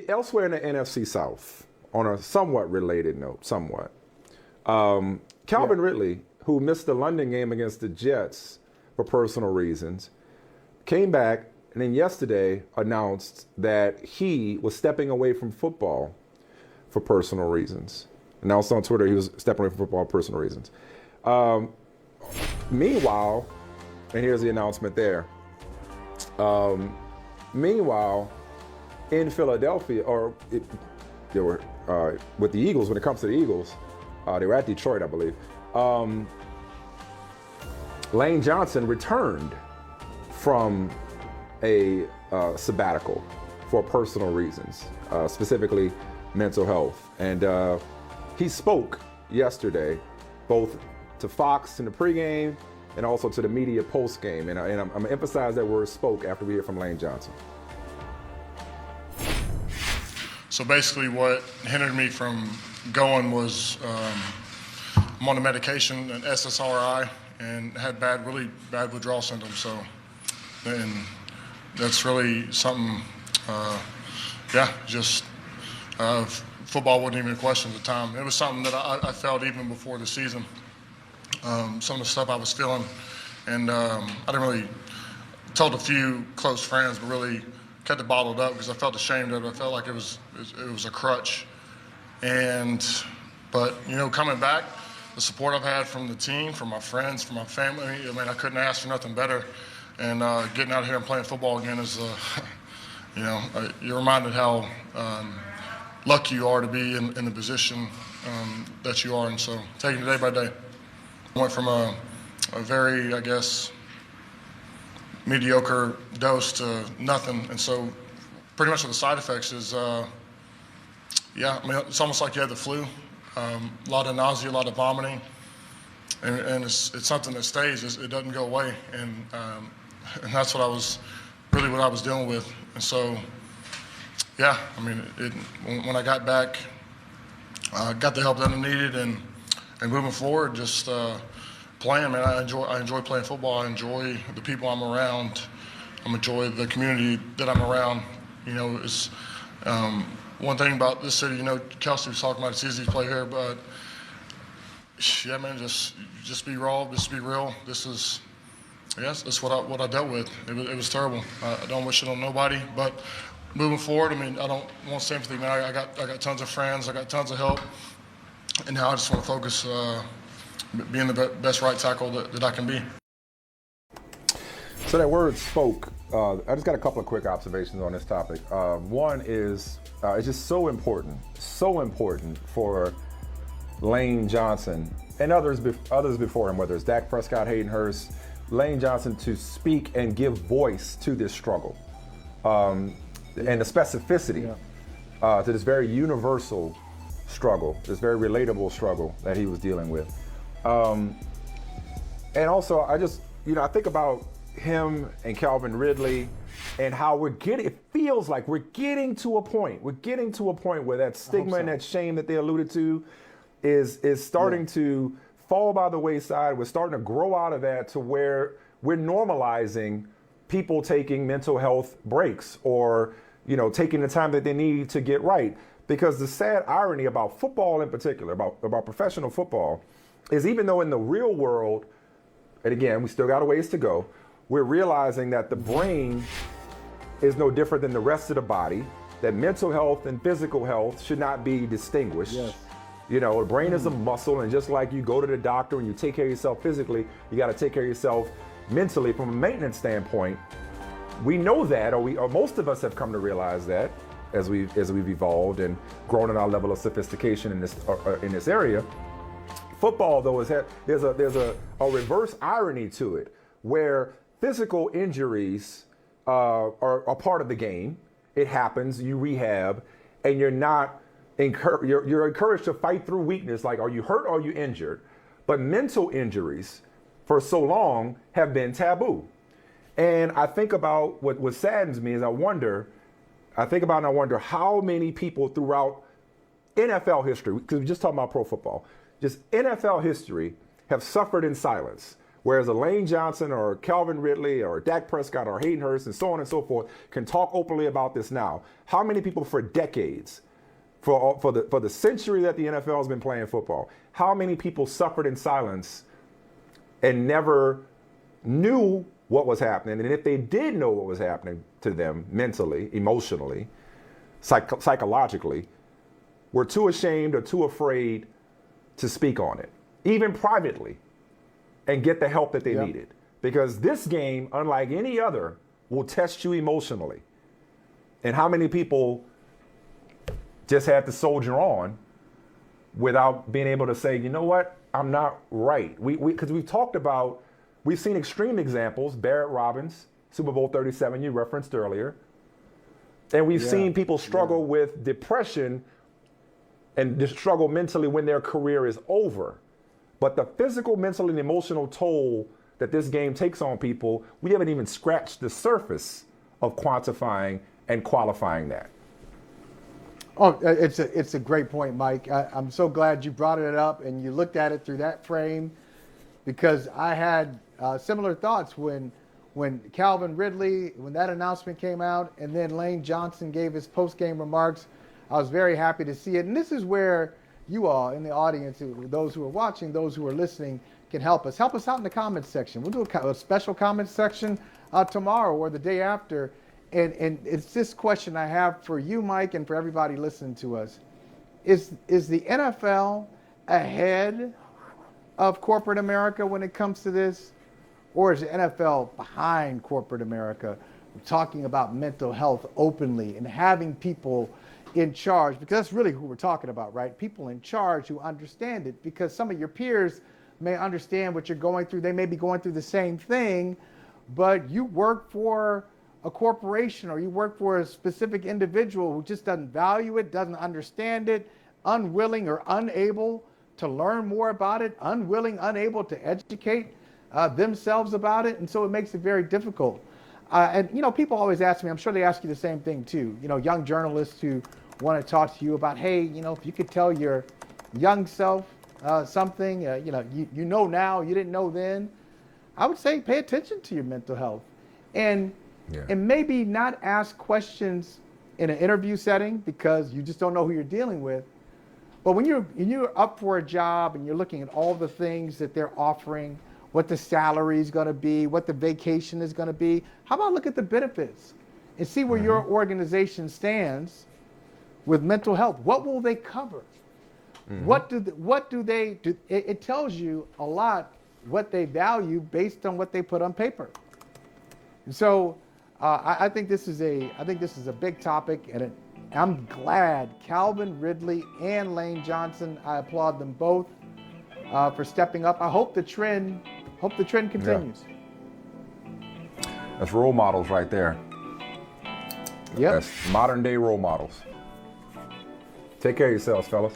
Elsewhere in the NFC South, on a somewhat related note, Calvin Ridley, who missed the London game against the Jets for personal reasons, came back and then yesterday announced that he was stepping away from football for personal reasons. Announced on Twitter he was stepping away from football for personal reasons. Meanwhile, and here's the announcement there. Meanwhile, in Philadelphia, they were with the Eagles. When it comes to the Eagles, they were at Detroit, I believe. Lane Johnson returned from a sabbatical for personal reasons, specifically mental health. And he spoke yesterday, both to Fox in the pregame and also to the media postgame. And I'm going to emphasize that word spoke after we hear from Lane Johnson. So basically what hindered me from going was I'm on a medication, an SSRI, and had really bad withdrawal symptoms. So and that's really something, football wasn't even a question at the time. It was something that I felt even before the season. Some of the stuff I was feeling, and I didn't really told a few close friends, but really kept it bottled up because I felt ashamed of it. I felt like it was a crutch. But coming back, the support I've had from the team, from my friends, from my family, I couldn't ask for nothing better. And getting out here and playing football again is, you're reminded how lucky you are to be in the position that you are. And so taking it day by day. I went from a very, mediocre dose to nothing. And so pretty much the side effects is, it's almost like you had the flu. A lot of nausea, a lot of vomiting. And it's something that stays. It doesn't go away. And that's what I was dealing with. And so, when I got back, got the help that I needed, and moving forward, just playing, man. I enjoy playing football. I enjoy the people I'm around. I enjoy the community that I'm around. It's one thing about this city. Kelsey was talking about it's easy to play here, but yeah, man, just be raw, just be real. That's what I dealt with. It was terrible. I don't wish it on nobody, but moving forward, I don't want sympathy, man. I got tons of friends. I got tons of help. And now I just want to focus being the best right tackle that I can be. So that word spoke. I just got a couple of quick observations on this topic. One is it's just so important for Lane Johnson and others before him, whether it's Dak Prescott, Hayden Hurst, Lane Johnson, to speak and give voice to this struggle and the specificity to this very universal struggle, this very relatable struggle that he was dealing with. And also, I think about him and Calvin Ridley and how it feels like we're getting to a point where that stigma and that shame that they alluded to is starting to fall by the wayside. We're starting to grow out of that to where we're normalizing people taking mental health breaks or, taking the time that they need to get right. Because the sad irony about football in particular, about professional football, is even though in the real world, and again, we still got a ways to go, we're realizing that the brain is no different than the rest of the body, that mental health and physical health should not be distinguished. Yes. The brain is a muscle, and just like you go to the doctor and you take care of yourself physically, you got to take care of yourself mentally from a maintenance standpoint. We know that, or most of us have come to realize that as we've evolved and grown in our level of sophistication in this area. Football, though, there's a reverse irony to it, where physical injuries are part of the game. It happens, you rehab, and you're encouraged to fight through weakness. Like, are you hurt or are you injured? But mental injuries for so long have been taboo. And I think about what saddens me is I wonder how many people throughout NFL history, because we're just talking about pro football, just NFL history, have suffered in silence, Whereas a Lane Johnson or Calvin Ridley or Dak Prescott or Hayden Hurst and so on and so forth can talk openly about this now. How many people for decades, for the century that the NFL has been playing football, how many people suffered in silence and never knew what was happening? And if they did know what was happening to them mentally, emotionally, psychologically, were too ashamed or too afraid to speak on it, even privately, and get the help that they needed. Because this game, unlike any other, will test you emotionally. And how many people just had to soldier on without being able to say, you know what, I'm not right. Because we've seen extreme examples, Barrett Robbins, Super Bowl 37 you referenced earlier. And we've seen people struggle with depression and struggle mentally when their career is over. But the physical, mental, and emotional toll that this game takes on people, we haven't even scratched the surface of quantifying and qualifying that. Oh, it's a great point, Mike. I'm so glad you brought it up and you looked at it through that frame, because I had similar thoughts when Calvin Ridley, when that announcement came out, and then Lane Johnson gave his post-game remarks. I was very happy to see it. And this is where you all in the audience, those who are watching, those who are listening, can help us. Help us out in the comments section. We'll do a special comments section tomorrow or the day after. And it's this question I have for you, Mike, and for everybody listening to us. Is the NFL ahead of corporate America when it comes to this? Or is the NFL behind corporate America, talking about mental health openly and having people in charge? Because that's really who we're talking about, right? People in charge who understand it, because some of your peers may understand what you're going through. They may be going through the same thing, but you work for a corporation or you work for a specific individual who just doesn't value it, doesn't understand it, unwilling or unable to learn more about it, unable to educate themselves about it. And so it makes it very difficult. And, people always ask me, I'm sure they ask you the same thing too, young journalists who want to talk to you about, hey, if you could tell your young self something, you know now, you didn't know then, I would say pay attention to your mental health. And maybe not ask questions in an interview setting because you just don't know who you're dealing with. But when you're up for a job and you're looking at all the things that they're offering, what the salary is going to be, what the vacation is going to be, how about look at the benefits and see where your organization stands with mental health? What will they cover? What do they do? It tells you a lot what they value based on what they put on paper. And so I think this is a big topic, and I'm glad Calvin Ridley and Lane Johnson, I applaud them both for stepping up. I hope the trend continues. That's role models right there. Yep. That's modern day role models. Take care of yourselves, fellas.